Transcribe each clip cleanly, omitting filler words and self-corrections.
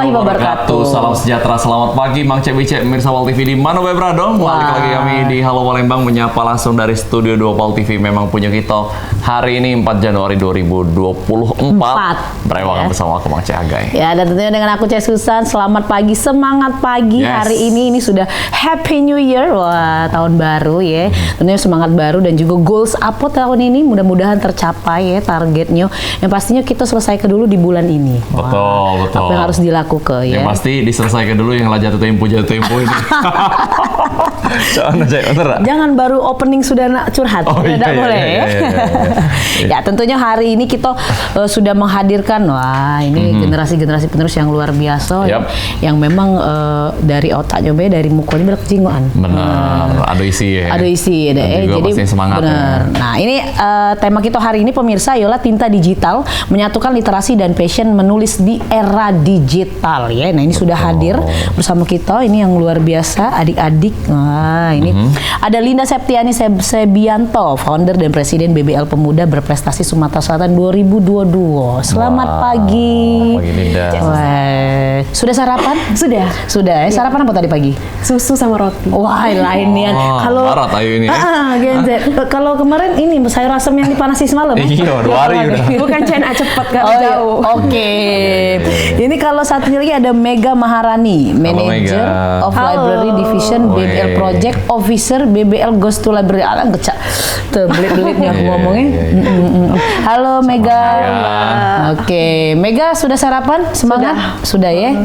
warahmatullahi wabarakatuh. Salam sejahtera, selamat pagi Mang Cek Bicek pemirsa Pal TV di mana Brado. Balik lagi kami di Halo Palembang menyapa langsung dari studio 2 Pal TV. Memang punya kita hari ini 4 Januari 2024. Berewangan bersama aku Mang Cek Agai. Ya, dan tentunya dengan aku Cek Susan. Selamat pagi, semangat pagi. Hari ini sudah Happy New Year. Wah, tahun baru ya. Tentunya semangat baru dan juga goals apa tahun ini mudah-mudahan tercapai ya targetnya. Yang pastinya kita selesaikan dulu di bulan ini. Betul. Apa yang harus dilakukan ya? Yang pasti diselesaikan dulu yang jatuh tempo ini. Jangan baru opening sudah nak curhat. Tidak boleh. Ya, tentunya hari ini kita sudah menghadirkan generasi-generasi penerus yang luar biasa yang memang dari otaknya dari mukanya berkejingoan. Benar. Ada isi ya. Ada isi ada jadi semangat. Benar. Nah, ini tema kita hari ini pemirsa ialah tinta digital menyatukan literasi dan passion menulis di era digital ya. Nah, ini sudah hadir bersama kita ini yang luar biasa adik-adik. Nah, ini ada Linda Septiani Sebianto, founder dan presiden BBL Pemuda Berprestasi Sumatera Selatan 2022. Selamat pagi. Pagi Linda. Sudah sarapan? Sudah. Sarapan apa tadi pagi? Susu sama roti. Wah, lainnya. Kalau barat ayo ini. Kalau kemarin ini sayur asam yang dipanasi semalam. Iya, 2 hari udah. Bukan China cepat kan jauh. Oke. Ini kalau satu lagi ada Mega Maharani, Manager of Library Division BBL Project Officer BBL Ghost to Library. Alang kecak. Belit-belitnya aku ngomongnya. Halo Mega. Oke, Mega sudah sarapan? Semangat? Sudah ya.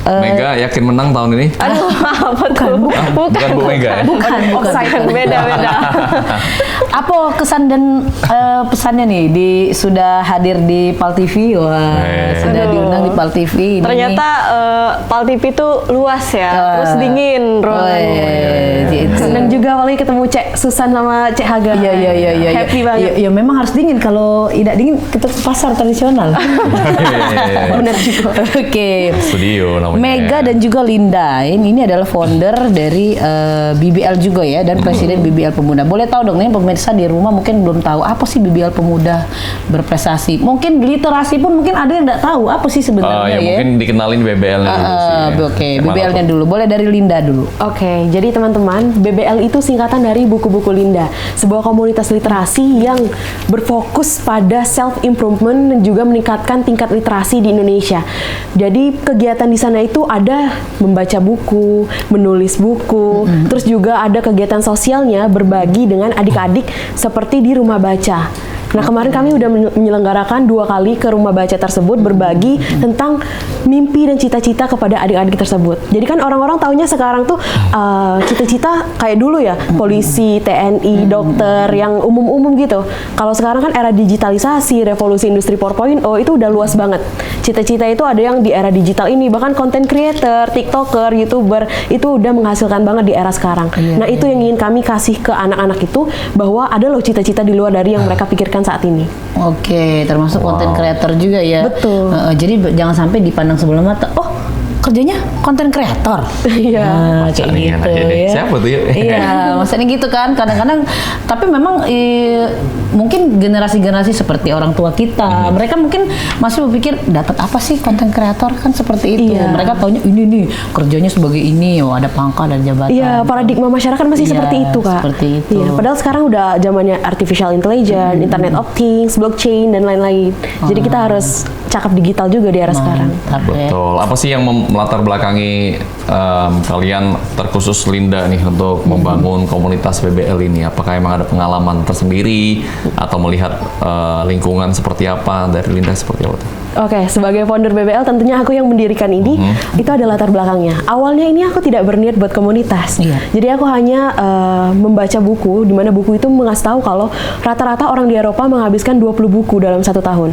Mega yakin menang tahun ini? Aduh, apa tuh? Bukan Bu Mega ya? Bukan. Beda-beda. Apa kesan dan pesannya nih sudah hadir di Pal TV? Wah, sudah diundang di Pal TV. Ternyata Pal TV itu luas ya, terus dingin ruangannya. Senang juga apalagi ketemu Cek Susan sama Cek Haga. Iya. Happy banget. Ya memang harus dingin. Kalau tidak dingin kita ke pasar tradisional. Benar juga. Oke. Studio namanya. Mega dan juga Linda. Ini adalah founder dari BBL juga ya dan presiden BBL Pemuda. Boleh tahu dong nih pemirsa di rumah mungkin belum tahu apa sih BBL Pemuda Berprestasi. Mungkin literasi pun mungkin ada yang tidak tahu apa sih sebenarnya ya. Mungkin dikenalin BBL-nya dulu sih. Oke, BBL-nya dulu. Boleh dari Linda dulu. Oke, jadi teman-teman, BBL itu singkatan dari buku-buku Linda, sebuah komunitas literasi yang berfokus pada self-improvement dan juga meningkatkan tingkat literasi di Indonesia. Jadi kegiatan di sana itu ada membaca buku, menulis buku, terus juga ada kegiatan sosialnya berbagi dengan adik-adik seperti di rumah baca. Nah, kemarin kami udah menyelenggarakan 2 kali ke rumah baca tersebut berbagi tentang mimpi dan cita-cita kepada adik-adik tersebut. Jadi kan orang-orang taunya sekarang tuh cita-cita kayak dulu ya, polisi, TNI, dokter, yang umum-umum gitu. Kalau sekarang kan era digitalisasi, revolusi industri 4.0 itu udah luas banget. Cita-cita itu ada yang di era digital ini, bahkan content creator, TikToker, YouTuber, itu udah menghasilkan banget di era sekarang. Nah, itu yang ingin kami kasih ke anak-anak itu, bahwa ada loh cita-cita di luar dari yang mereka pikirkan saat ini. Oke, termasuk konten kreator juga ya. Betul. Jadi jangan sampai dipandang sebelah mata. Oh, kerjanya konten kreator. Iya. Kayak gitu ya. Siapa tuh ya? Iya, maksudnya gitu kan. Kadang-kadang, tapi memang mungkin generasi-generasi seperti orang tua kita, mereka mungkin masih berpikir dapat apa sih konten kreator kan seperti itu. Iya. Mereka taunya ini nih kerjanya sebagai ini, ada pangkat dan jabatan. Iya, paradigma masyarakat masih seperti itu, Kak. Seperti itu. Iya, padahal sekarang udah zamannya artificial intelligence, Internet of Things, blockchain dan lain-lain. Jadi kita harus cakap digital juga di era sekarang. Betul. Apa sih yang melatar belakangi kalian terkhusus Linda nih untuk membangun komunitas BBL ini? Apakah emang ada pengalaman tersendiri atau melihat lingkungan seperti apa dari Linda seperti apa tuh? Oke, sebagai founder BBL tentunya aku yang mendirikan ini, itu ada latar belakangnya. Awalnya ini aku tidak berniat buat komunitas. Jadi aku hanya membaca buku, di mana buku itu mengasih tahu kalau rata-rata orang di Eropa menghabiskan 20 buku dalam 1 tahun.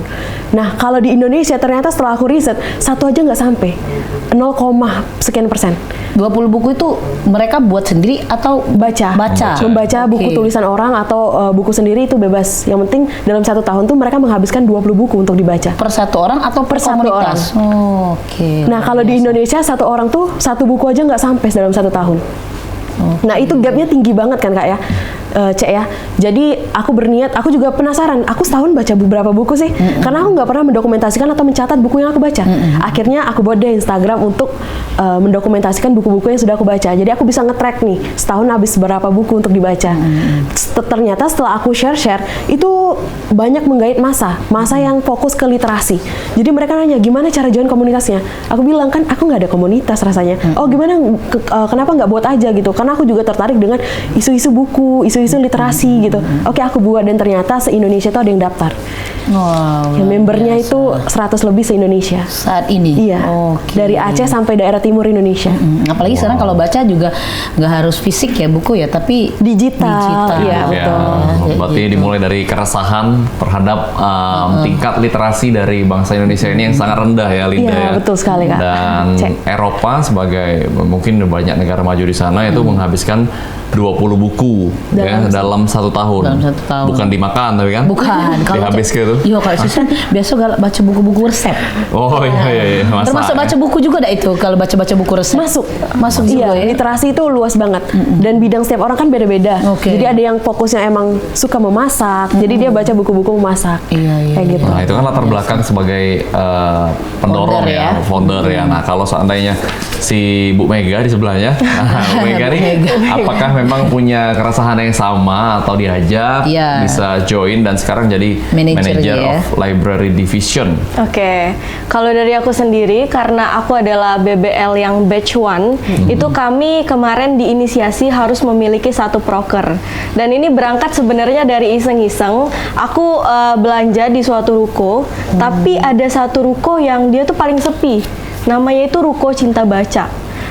Nah, kalau di Indonesia ternyata setelah aku riset, 1 aja nggak sampai. 0, sekian persen. 20 buku itu mereka buat sendiri atau membaca buku tulisan orang atau buku sendiri itu bebas. Yang penting dalam 1 tahun tuh mereka menghabiskan 20 buku untuk dibaca. Per satu orang atau per komunitas? Nah, kalau di Indonesia 1 orang tuh 1 buku aja nggak sampai dalam 1 tahun. Nah, itu gapnya tinggi banget kan, Kak ya. Cek ya. Jadi aku berniat, aku juga penasaran, aku setahun baca berapa buku sih? Karena aku nggak pernah mendokumentasikan atau mencatat buku yang aku baca. Akhirnya aku buat deh Instagram untuk mendokumentasikan buku-buku yang sudah aku baca. Jadi aku bisa nge-track nih, setahun habis berapa buku untuk dibaca. Ternyata setelah aku share, itu banyak menggait masa yang fokus ke literasi. Jadi mereka nanya, gimana cara join komunitasnya? Aku bilang, kan aku nggak ada komunitas rasanya. Oh gimana, kenapa nggak buat aja gitu? Karena aku juga tertarik dengan isu-isu buku, isu-isu literasi gitu. Oke, aku buat, dan ternyata se-Indonesia tuh ada yang daftar. Wow, Ya, membernya itu 100 lebih se-Indonesia. saat ini. Iya. Oke. Dari Aceh sampai daerah timur Indonesia. Apalagi sekarang kalau baca juga nggak harus fisik ya buku ya, tapi Digital. Iya, betul. Berarti Gitu. dimulai dari keresahan terhadap tingkat literasi dari bangsa Indonesia ini yang sangat rendah ya, Linda Iya, ya. betul sekali, Kak. Dan Cek. Eropa sebagai mungkin banyak negara maju di sana itu menghabiskan 20 buku dalam 1 tahun. Dalam 1 tahun. Bukan dimakan tapi kan? Bukan. Dihabis gitu. Iya, kalau Susan biasa baca buku-buku resep. Oh iya, masak. Termasuk baca buku juga dah itu kalau baca-baca buku resep. Masuk juga Iya, ya. literasi itu luas banget. Dan bidang setiap orang kan beda-beda. Oke. Jadi ada yang fokusnya emang suka memasak. Jadi dia baca buku-buku memasak. Iya, Kayak gitu. Nah, itu kan latar belakang sebagai pendorong Founder ya. founder ya. Nah, kalau seandainya si Bu Mega di sebelahnya, Bu Mega nih, apakah memang punya keresahan yang sama atau diajak Iya. bisa join dan sekarang jadi Manager manager ya. of library division? Oke, kalau dari aku sendiri, karena aku adalah BBL yang batch 1, itu kami kemarin diinisiasi harus memiliki 1 proker. Dan ini berangkat sebenarnya dari iseng-iseng, aku belanja di suatu ruko, tapi ada 1 ruko yang dia tuh paling sepi, namanya itu Ruko Cinta Baca.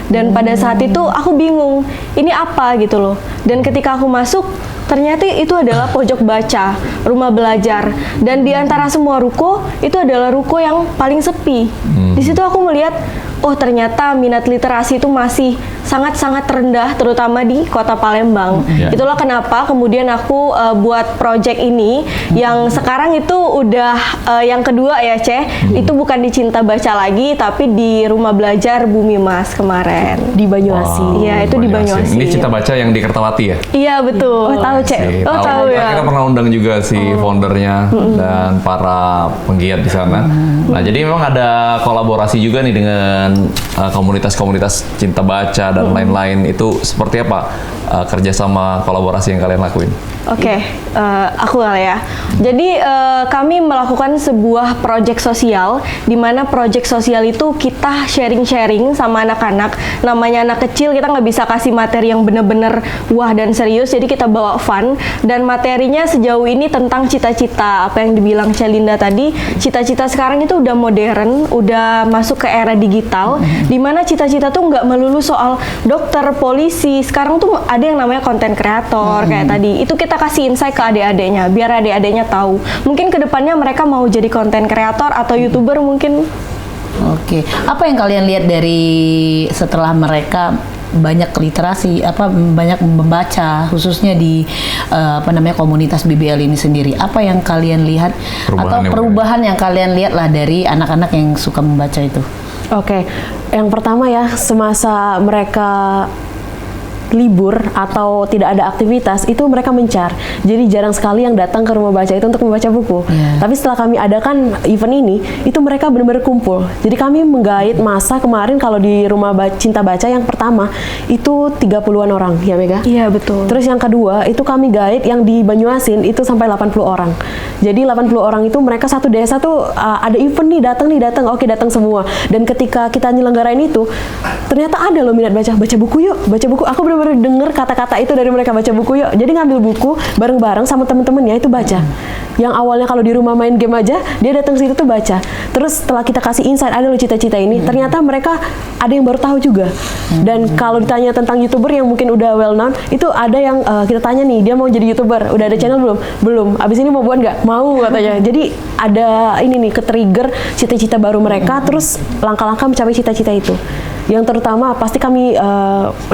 Dan pada saat itu aku bingung, ini apa gitu loh. Dan ketika aku masuk, ternyata itu adalah pojok baca, rumah belajar. Dan di antara semua ruko, itu adalah ruko yang paling sepi. Di situ aku melihat, oh ternyata minat literasi itu masih sangat-sangat rendah, terutama di kota Palembang. Itulah kenapa kemudian aku buat project ini, yang sekarang itu udah yang kedua ya, itu bukan di Cinta Baca lagi, tapi di Rumah Belajar Bumi Mas kemarin. Di Banyuasi. Iya, itu di Banyuasi. Ini Cinta Baca yang di Kertawati ya? Iya betul. Oh, tahu, Cek. Oh, tahu ya. Kita pernah undang juga si foundernya dan para penggiat di sana. Nah, jadi memang ada kolaborasi juga nih dengan komunitas-komunitas cinta baca dan lain-lain. Itu seperti apa kerjasama kolaborasi yang kalian lakuin? Oke, aku kali ya. Jadi kami melakukan sebuah project sosial, di mana project sosial itu kita sharing-sharing sama anak-anak. Namanya anak kecil, kita nggak bisa kasih materi yang bener-bener wah dan serius, jadi kita bawa fun. Dan materinya sejauh ini tentang cita-cita, apa yang dibilang Celinda tadi, cita-cita sekarang itu udah modern, udah masuk ke era digital, di mana cita-cita tuh nggak melulu soal dokter, polisi. Sekarang tuh ada yang namanya konten kreator, kayak tadi. Itu kita kasih insight ke adik-adiknya, biar adik-adiknya tahu. Mungkin kedepannya mereka mau jadi konten kreator atau YouTuber mungkin. Oke. Apa yang kalian lihat dari setelah mereka banyak literasi, banyak membaca, khususnya di komunitas BBL ini sendiri? Apa yang kalian lihat perubahan yang kalian lihat lah dari anak-anak yang suka membaca itu? Oke, yang pertama ya, semasa mereka libur atau tidak ada aktivitas, itu mereka mencar. Jadi jarang sekali yang datang ke rumah baca itu untuk membaca buku. Tapi setelah kami adakan event ini, itu mereka benar-benar kumpul. Jadi kami menggait masa kemarin kalau di rumah Cinta Baca yang pertama itu 30-an orang, ya Mega? Iya, betul. Terus yang kedua, itu kami gait yang di Banyuasin itu sampai 80 orang. Jadi 80 orang itu mereka satu desa tuh ada event nih, datang, oke datang semua. Dan ketika kita nyelenggarain itu, ternyata ada loh minat baca buku yuk, baca buku. Aku bener-bener denger kata-kata itu dari mereka, baca buku yuk. Jadi ngambil buku bareng-bareng sama temen-temennya itu baca. Yang awalnya kalau di rumah main game aja, dia datang situ tuh baca. Terus setelah kita kasih insight, ada loh cita-cita ini, ternyata mereka ada yang baru tahu juga. Dan kalau ditanya tentang YouTuber yang mungkin udah well known, itu ada yang kita tanya nih, dia mau jadi YouTuber, udah ada channel belum? Belum. Abis ini mau buat nggak? Mau katanya. Jadi ada ini nih, ke-trigger cita-cita baru mereka, terus langkah-langkah mencapai cita-cita itu. Yang terutama pasti kami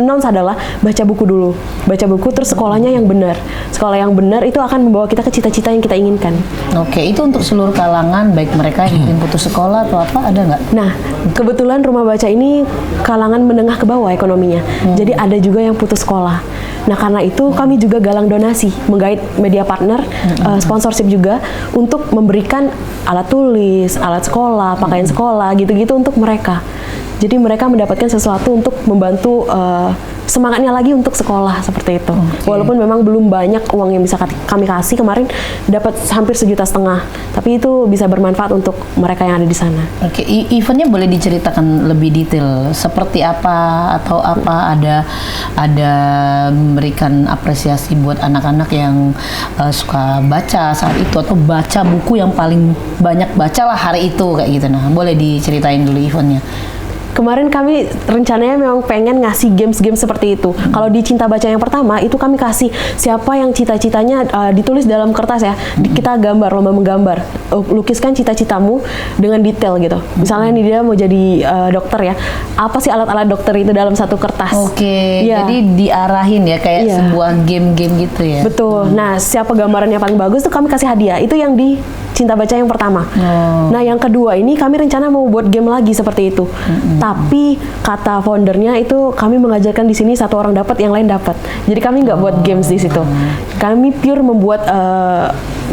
announce adalah baca buku dulu. Baca buku, terus sekolahnya yang benar. Sekolah yang benar itu akan membawa kita ke cita-cita yang kita inginkan. Oke, itu untuk seluruh kalangan, baik mereka yang ingin putus sekolah atau apa, ada nggak? Nah, kebetulan rumah baca ini kalangan menengah ke bawah ekonominya. Jadi ada juga yang putus sekolah. Nah karena itu kami juga galang donasi, menggait media partner, sponsorship juga untuk memberikan alat tulis, alat sekolah, pakaian sekolah gitu-gitu untuk mereka. Jadi mereka mendapatkan sesuatu untuk membantu semangatnya lagi untuk sekolah seperti itu. Walaupun memang belum banyak uang yang bisa kami kasih, kemarin dapat hampir 1,5 juta, tapi itu bisa bermanfaat untuk mereka yang ada di sana. Oke, eventnya boleh diceritakan lebih detail seperti apa atau apa, ada memberikan apresiasi buat anak-anak yang suka baca saat itu atau baca buku yang paling banyak bacalah hari itu kayak gitu. Nah, boleh diceritain dulu eventnya. Kemarin kami rencananya memang pengen ngasih games-games seperti itu. Kalau di Cinta Baca yang pertama itu kami kasih siapa yang cita-citanya ditulis dalam kertas ya. Kita gambar, lomba menggambar. Lukiskan cita-citamu dengan detail gitu. Misalnya nih dia mau jadi dokter ya. Apa sih alat-alat dokter itu dalam satu kertas? Oke, Ya. jadi diarahin ya kayak Iya. sebuah game-game gitu ya. Betul. Nah, siapa gambarannya paling bagus tuh kami kasih hadiah. Itu yang di Cinta Baca yang pertama. Nah, yang kedua ini kami rencana mau buat game lagi seperti itu. Tapi kata foundernya itu kami mengajarkan di sini satu orang dapat, yang lain dapat. Jadi kami nggak buat games di situ. Kami pure membuat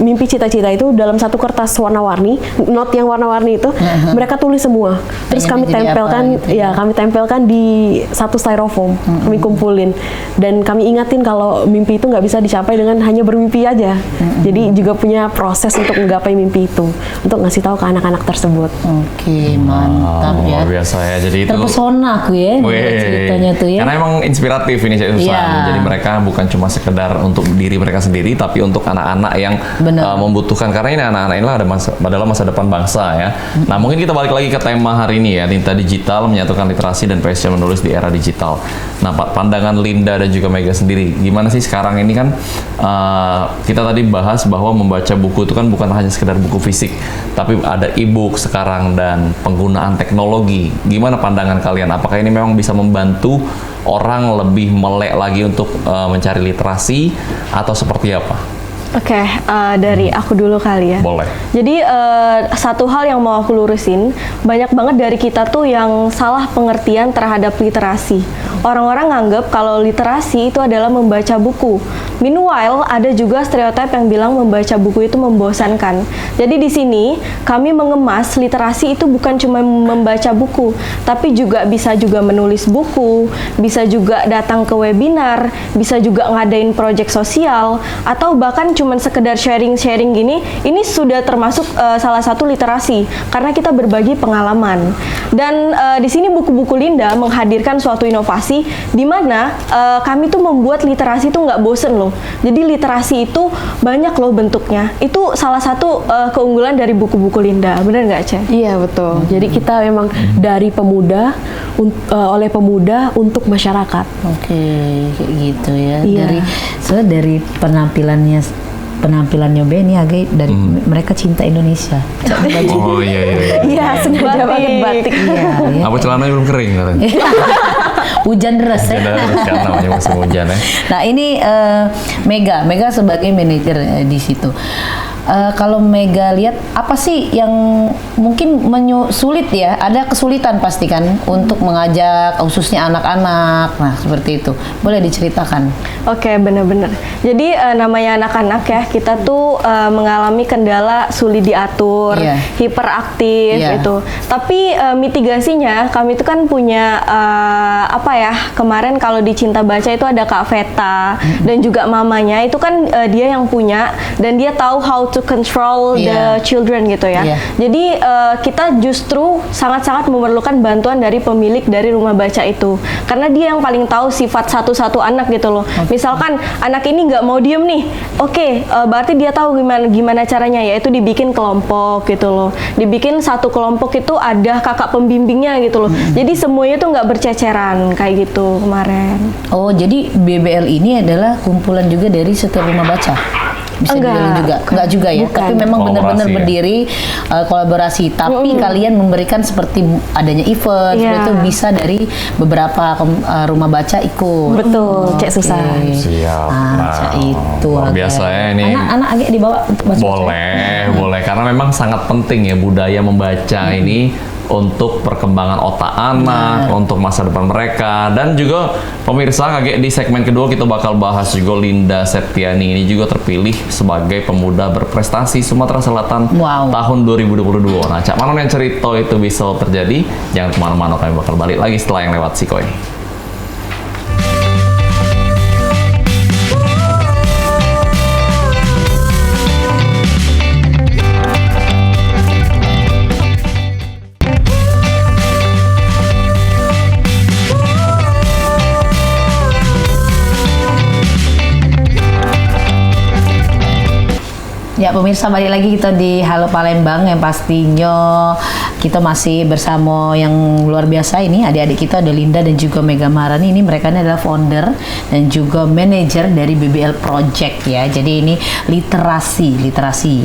mimpi cita-cita itu dalam satu kertas warna-warni, note yang warna-warni itu mereka tulis semua. Terus kami Pengennya jadi tempelkan, apa gitu ya? kami tempelkan di satu styrofoam. Kami kumpulin dan kami ingatin kalau mimpi itu nggak bisa dicapai dengan hanya bermimpi aja. Jadi juga punya proses untuk menggapai mimpi itu, untuk ngasih tahu ke anak-anak tersebut. Oke, mantap ya. Luar biasa ya. Jadi itu Terpesona aku ya Wih, ceritanya tuh ya. karena emang inspiratif ini Cik Susan. Iya. Jadi mereka bukan cuma sekedar untuk diri mereka sendiri, tapi untuk anak-anak yang Benar. membutuhkan. Karena ini anak-anak inilah adalah masa depan bangsa ya. Nah mungkin kita balik lagi ke tema hari ini ya, Tinta Digital menyatukan literasi dan passion menulis di era digital. Nah pandangan Linda dan juga Mega sendiri, gimana sih sekarang ini kan kita tadi bahas bahwa membaca buku itu kan bukan hanya sekedar buku fisik, tapi ada e-book sekarang dan penggunaan teknologi. Gimana pandangan kalian? Apakah ini memang bisa membantu orang lebih melek lagi untuk mencari literasi atau seperti apa? Oke, dari aku dulu kali ya. Boleh. Jadi satu hal yang mau aku lurusin, banyak banget dari kita tuh yang salah pengertian terhadap literasi. Orang-orang nganggap kalau literasi itu adalah membaca buku. Meanwhile, ada juga stereotip yang bilang membaca buku itu membosankan. Jadi di sini kami mengemas literasi itu bukan cuma membaca buku, tapi juga bisa juga menulis buku, bisa juga datang ke webinar, bisa juga ngadain proyek sosial, atau bahkan cuman sekedar sharing-sharing gini. Ini sudah termasuk salah satu literasi karena kita berbagi pengalaman. Dan di sini buku-buku Linda menghadirkan suatu inovasi di mana kami tuh membuat literasi itu nggak bosen loh. Jadi literasi itu banyak loh bentuknya. Itu salah satu keunggulan dari buku-buku Linda. Bener nggak, Ceh? Iya betul. Jadi kita memang dari pemuda oleh pemuda untuk masyarakat. Oke, kayak gitu ya. Iya. Dari penampilannya Benny agak dari mereka cinta Indonesia. Oh iya iya. Iya, sengaja Batik. pakai batik. Iya, ya. Apa celananya belum kering katanya? Hujan deras ya. Ada kan namanya musim hujan ya. Nah ini Mega sebagai manajer di situ. Kalau Mega lihat apa sih yang mungkin sulit ya? Ada kesulitan pasti kan untuk mengajak khususnya anak-anak. Nah seperti itu. Boleh diceritakan? Oke, bener-bener. Jadi namanya anak-anak ya, kita tuh mengalami kendala sulit diatur, Iya. hiperaktif Iya. itu. Tapi mitigasinya kami itu kan punya apa ya? Kemarin kalau di Cinta Baca itu ada Kak Veta dan juga mamanya itu kan dia yang punya dan dia tahu how to control Iya. the children gitu ya. Iya. Jadi kita justru sangat-sangat memerlukan bantuan dari pemilik dari rumah baca itu, karena dia yang paling tahu sifat satu-satu anak gitu loh. Misalkan anak ini nggak mau diem nih, oke, berarti dia tahu gimana caranya, yaitu dibikin kelompok gitu loh. Dibikin satu kelompok itu ada kakak pembimbingnya gitu loh. Jadi semuanya tuh nggak berceceran kayak gitu kemarin. Oh jadi BBL ini adalah kumpulan juga dari setiap rumah baca. Bisa Enggak. dibilang juga, enggak juga ya. Bukan. Tapi memang benar-benar Kolaborasi ya? berdiri kolaborasi. Tapi kalian memberikan seperti adanya event, Iya. seperti itu bisa dari beberapa rumah baca ikut. Betul, Cek Susan. Siap. Nah, itu luar agak. biasa ya ini. Anak-anak agak dibawa baca. Boleh, boleh. Karena memang sangat penting ya budaya membaca ini untuk perkembangan otak anak, untuk masa depan mereka. Dan juga pemirsa, kaget di segmen kedua kita bakal bahas juga Linda Septiani ini juga terpilih sebagai pemuda berprestasi Sumatera Selatan tahun 2022. Nah, cak mana yang cerita itu bisa terjadi? Jangan kemana-mana, kami bakal balik lagi setelah yang lewat Siko ini. Ya pemirsa, balik lagi kita di Halo Palembang, yang pastinya kita masih bersama yang luar biasa ini, adik-adik kita ada Linda dan juga Mega Maharani. Ini mereka adalah founder dan juga manajer dari BBL Project ya. Jadi ini literasi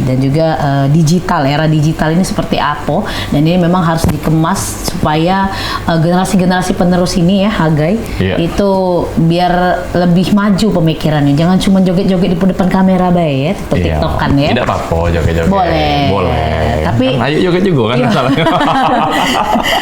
dan juga digital, era digital ini seperti apa, dan ini memang harus dikemas supaya generasi-generasi penerus ini ya Hagai itu biar lebih maju pemikirannya. Jangan cuma joget-joget di depan kamera bae ya, TikTok kan ya. Tidak apa-apa joget-joget. Boleh. Tapi kan, ayo joget juga kan masalahnya.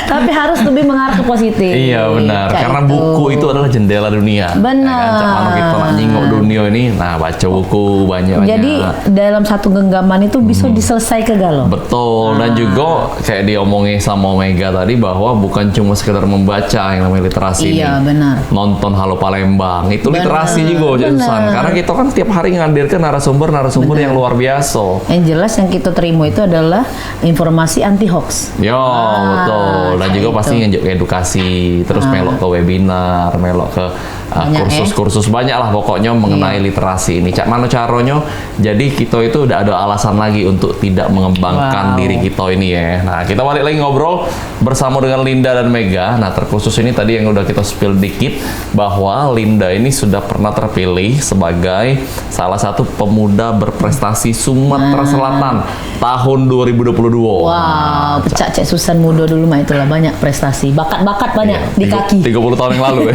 Tapi harus lebih mengarah ke positif. Iya benar, karena buku itu adalah jendela dunia. Benar. Kalau kita nak nyingok dunia ini, nah baca buku banyak-banyak. Jadi dalam satu genggaman itu bisa diselesaikan galau. Betul, dan juga kayak diomongin sama Mega tadi bahwa bukan cuma sekedar membaca yang namanya literasi ini. Iya benar. Nonton Halo Palembang itu literasi juga jurusan. Karena kita kan tiap hari ngadirkan narasumber yang luar biasa. Yang jelas yang kita terima itu adalah informasi anti hoax. Yo, betul. Dan juga pasti edukasi, terus melok ke webinar, melok ke kursus-kursus banyak lah pokoknya mengenai literasi ini. Cak mana caranya? Jadi kita itu udah ada alasan lagi untuk tidak mengembangkan diri kita ini ya. Nah, kita balik lagi ngobrol bersama dengan Linda dan Mega. Nah, terkhusus ini tadi yang udah kita spill dikit bahwa Linda ini sudah pernah terpilih sebagai salah satu pemuda berprestasi Sumatera Selatan tahun 2022. Wow, pecah Cek Susan muda dulu mah itulah banyak prestasi, bakat-bakat banyak di kaki. 30 tahun yang lalu ya.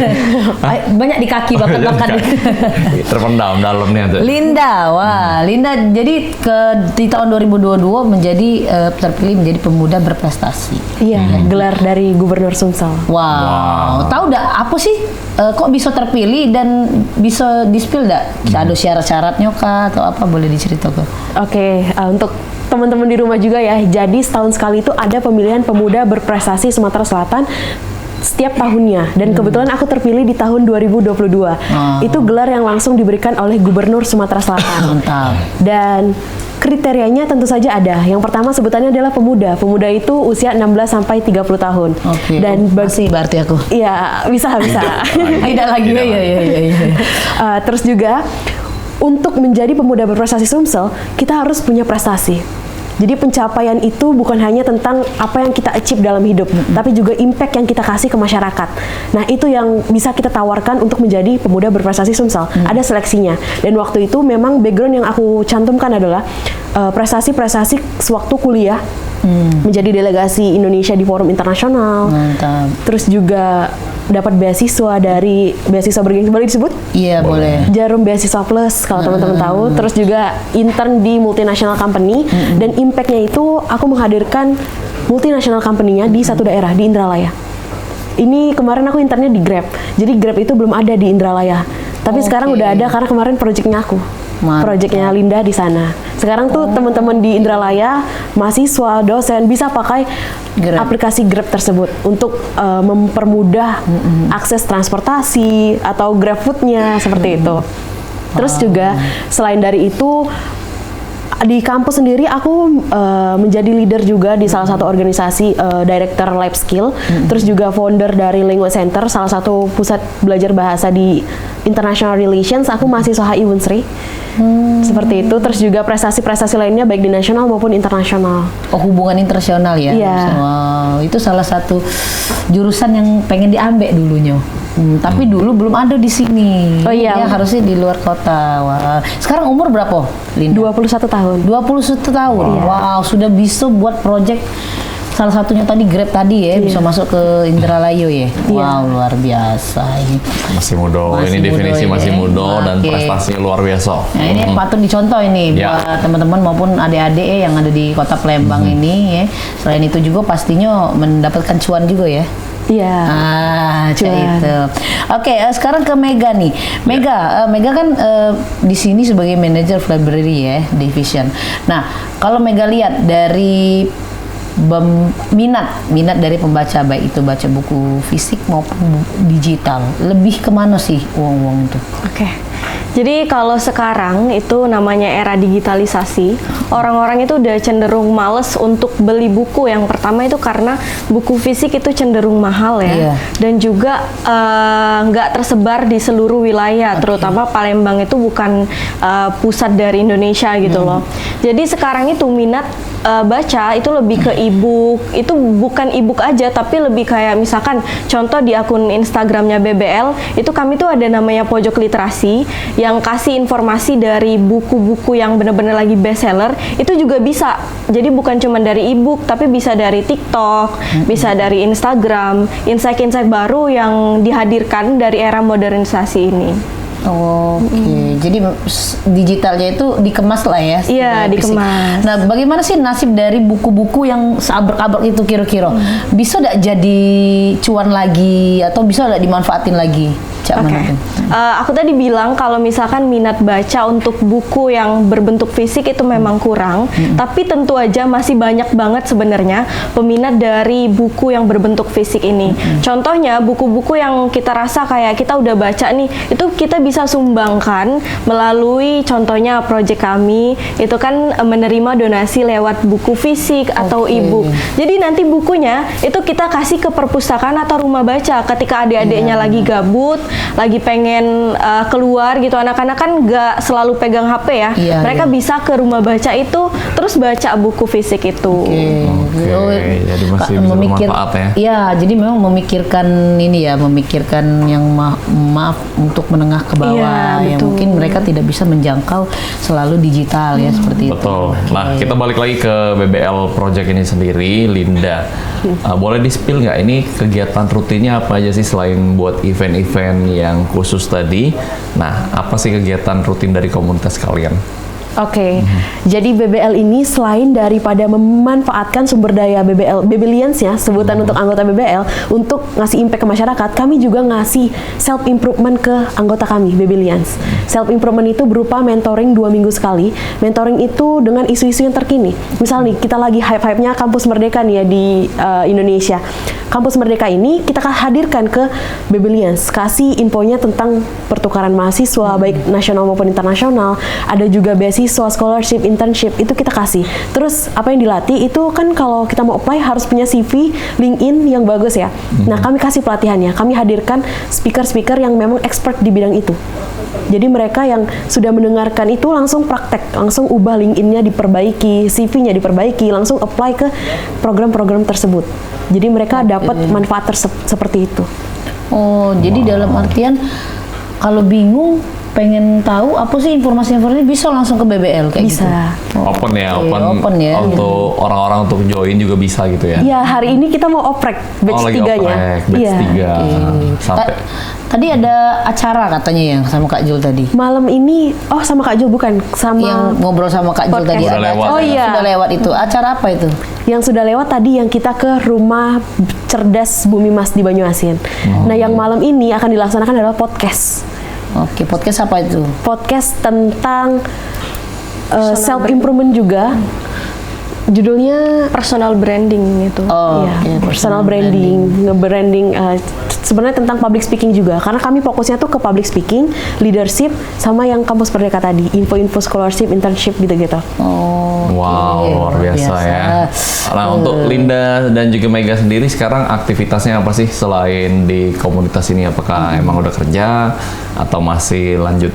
Banyak di kaki bakat-bakat. Terpendam dalamnya tuh. Linda, Linda jadi di tahun 2022 menjadi terpilih menjadi pemuda berprestasi. Iya, gelar dari Gubernur Sumsel. Wow. Tahu dah apa sih kok bisa terpilih dan bisa di-spill dah? Ada syarat-syaratnya kah atau apa, boleh diceritakan? Oke, untuk teman-teman di rumah juga ya. Jadi setahun sekali itu ada pemilihan pemuda berprestasi Sumatera Selatan setiap tahunnya, dan kebetulan aku terpilih di tahun 2022. Itu gelar yang langsung diberikan oleh Gubernur Sumatera Selatan. Mantap. Dan kriterianya tentu saja ada. Yang pertama sebutannya adalah pemuda. Pemuda itu usia 16 sampai 30 tahun. Oke. Dan masih berarti aku. Iya, bisa. Tidak lagi. Iya. Terus juga untuk menjadi pemuda berprestasi Sumsel, kita harus punya prestasi. Jadi pencapaian itu bukan hanya tentang apa yang kita achieve dalam hidup, tapi juga impact yang kita kasih ke masyarakat. Nah, itu yang bisa kita tawarkan untuk menjadi pemuda berprestasi Sumsel. Ada seleksinya. Dan waktu itu memang background yang aku cantumkan adalah prestasi-prestasi sewaktu kuliah. Menjadi delegasi Indonesia di forum internasional. Mantap. Terus juga dapat beasiswa dari beasiswa bergengsi, boleh disebut? Iya, boleh. Jarum Beasiswa Plus kalau teman-teman tahu. Terus juga intern di multinational company, dan impactnya itu aku menghadirkan multinational company-nya di satu daerah di Indralaya. Ini kemarin aku internnya di Grab. Jadi Grab itu belum ada di Indralaya. Tapi sekarang udah ada karena kemarin projectnya aku. Projectnya Linda di sana. Sekarang tuh teman-teman di Indralaya, mahasiswa, dosen bisa pakai aplikasi Grab tersebut untuk mempermudah akses transportasi atau GrabFood-nya seperti itu. Terus juga selain dari itu, di kampus sendiri aku menjadi leader juga di salah satu organisasi, Director Life Skill, terus juga founder dari Language Center, salah satu pusat belajar bahasa di International Relations. Aku mahasiswa HI Unsri. Seperti itu. Terus juga prestasi-prestasi lainnya baik di nasional maupun internasional. Oh, hubungan internasional ya? Iya. Wow, itu salah satu jurusan yang pengen diambil dulunya. Tapi dulu belum ada di sini. Oh iya. Ya, harusnya di luar kota. Wah. Sekarang umur berapa, Linda? 21 tahun. 21 tahun. Iya. Wow, sudah bisa buat project salah satunya tadi Grab tadi ya, bisa masuk ke Indralayu ya. Wow, luar biasa ini. Masih muda, Masih ini definisi muda, masih ya. muda dan Oke. prestasinya luar biasa. Nah ini patut dicontoh ini Ya. buat teman-teman maupun adik-adik yang ada di kota Palembang ini ya. Selain itu juga pastinya mendapatkan cuan juga ya. Iya. Kayak Cuan. itu. Oke, sekarang ke Mega nih. Mega kan di sini sebagai manajer library ya, division. Nah, kalau Mega lihat dari minat dari pembaca, baik itu baca buku fisik maupun digital, lebih kemana sih uang itu? Oke. Jadi kalau sekarang itu namanya era digitalisasi, orang-orang itu udah cenderung males untuk beli buku. Yang pertama itu karena buku fisik itu cenderung mahal ya, Iya. dan juga nggak tersebar di seluruh wilayah, terutama Palembang itu bukan pusat dari Indonesia gitu loh. Jadi sekarang itu minat baca itu lebih ke e-book, itu bukan e-book aja tapi lebih kayak misalkan contoh di akun Instagramnya BBL itu kami tuh ada namanya pojok literasi yang kasih informasi dari buku-buku yang benar-benar lagi bestseller itu juga bisa. Jadi bukan cuma dari e-book tapi bisa dari TikTok, bisa dari Instagram, insight-insight baru yang dihadirkan dari era modernisasi ini. Oke, jadi digitalnya itu dikemas lah ya. Iya, sebagai fisik. dikemas. Nah, bagaimana sih nasib dari buku-buku yang seabrek-abrek itu kira-kira? Bisa nggak jadi cuan lagi atau bisa nggak dimanfaatin lagi? Cak Oke. Manapun? Aku tadi bilang kalau misalkan minat baca untuk buku yang berbentuk fisik itu memang kurang, tapi tentu aja masih banyak banget sebenarnya peminat dari buku yang berbentuk fisik ini. Contohnya buku-buku yang kita rasa kayak kita udah baca nih, itu kita bisa sumbangkan melalui contohnya proyek kami itu kan menerima donasi lewat buku fisik atau Oke. e-book. Jadi nanti bukunya itu kita kasih ke perpustakaan atau rumah baca ketika adik-adiknya lagi gabut, lagi pengen keluar gitu, anak-anak kan nggak selalu pegang HP ya. Iya, Mereka iya. bisa ke rumah baca itu terus baca buku fisik itu. Oke, jadi masih bisa bermanfaat ya. Iya, jadi memang memikirkan ini ya, memikirkan yang maaf untuk menengah ke bawah. Iya, Ya betul. mungkin mereka tidak bisa menjangkau selalu digital ya seperti itu. Betul. Nah, kita balik lagi ke BBL Project ini sendiri, Linda. Boleh di-spill nggak ini kegiatan rutinnya apa aja sih selain buat event-event yang khusus tadi? Nah, apa sih kegiatan rutin dari komunitas kalian? Oke, jadi BBL ini selain daripada memanfaatkan sumber daya BBLians ya, sebutan untuk anggota BBL, untuk ngasih impact ke masyarakat, kami juga ngasih self improvement ke anggota kami, BBLians. Self improvement itu berupa mentoring 2 minggu sekali. Mentoring itu dengan isu-isu yang terkini. Misal nih, kita lagi hype-hype-nya Kampus Merdeka nih ya di Indonesia. Kampus Merdeka ini kita hadirkan ke BBLians, kasih infonya tentang pertukaran mahasiswa baik nasional maupun internasional. Ada juga beasiswa, scholarship, internship, itu kita kasih. Terus apa yang dilatih itu kan kalau kita mau apply harus punya CV, LinkedIn yang bagus ya. Nah, kami kasih pelatihannya. Kami hadirkan speaker-speaker yang memang expert di bidang itu. Jadi mereka yang sudah mendengarkan itu langsung praktek, langsung ubah LinkedIn-nya diperbaiki, CV-nya diperbaiki, langsung apply ke program-program tersebut. Jadi mereka dapat manfaat seperti itu. Oh, jadi dalam artian kalau bingung pengen tahu apa sih informasi-informasi bisa langsung ke BBL kayak gitu. Bisa. Open ya, Oke, open ya. Untuk orang-orang untuk join juga bisa gitu ya. Ya, hari ini kita mau oprek batch lagi 3-nya. oprek, batch Iya. 3. Sampai Tadi ada acara katanya yang sama Kak Jul tadi. Malam ini, sama Kak Jul bukan, sama Yang ngobrol sama Kak Jul Podcast. tadi. Sudah Ada lewat. acara Oh, yang iya. Sudah lewat itu. Acara apa itu? yang sudah lewat tadi yang kita ke rumah cerdas Bumi Mas di Banyuasin. Nah, yang malam ini akan dilaksanakan adalah podcast. Oke, podcast apa itu? Podcast tentang self improvement juga. Judulnya Personal branding itu. Oh, iya, oke, personal branding, nge-branding sebenarnya tentang public speaking juga. Karena kami fokusnya tuh ke public speaking, leadership, sama yang Kampus Merdeka tadi, info-info scholarship, internship gitu-gitu. Oh, wow, oke, luar biasa ya. Nah, untuk Linda dan juga Mega sendiri sekarang aktivitasnya apa sih selain di komunitas ini? Apakah emang udah kerja atau masih lanjut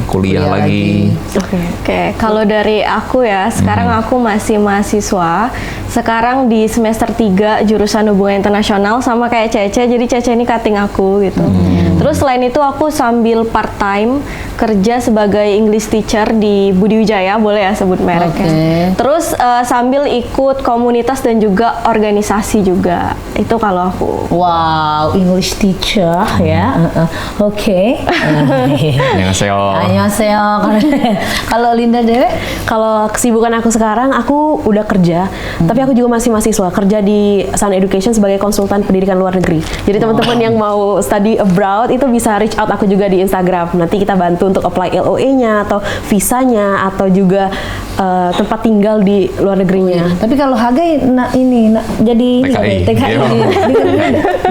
kuliah lagi? Oke. Oke, kalau dari aku ya, sekarang aku masih mahasiswa. Sekarang di semester 3 jurusan hubungan internasional sama kayak Cece, jadi Cece ini cutting aku gitu. Terus selain itu aku sambil part time kerja sebagai English teacher di Budi Wijaya, boleh ya sebut mereknya. Terus sambil ikut komunitas dan juga organisasi juga. Itu kalau aku. Wow, English teacher ya. Oke. Annyeonghaseyo. Annyeonghaseyo. Kalau Linda Dewe? Kalau kesibukan aku sekarang, aku udah kerja, tapi aku juga masih mahasiswa, kerja di Sun Education sebagai konsultan pendidikan luar negeri. Jadi teman-teman yang mau study abroad itu bisa reach out aku juga di Instagram. Nanti kita bantu untuk apply LOA-nya atau visanya atau juga tempat tinggal di luar negerinya. Tapi kalau Hagai jadi TKI.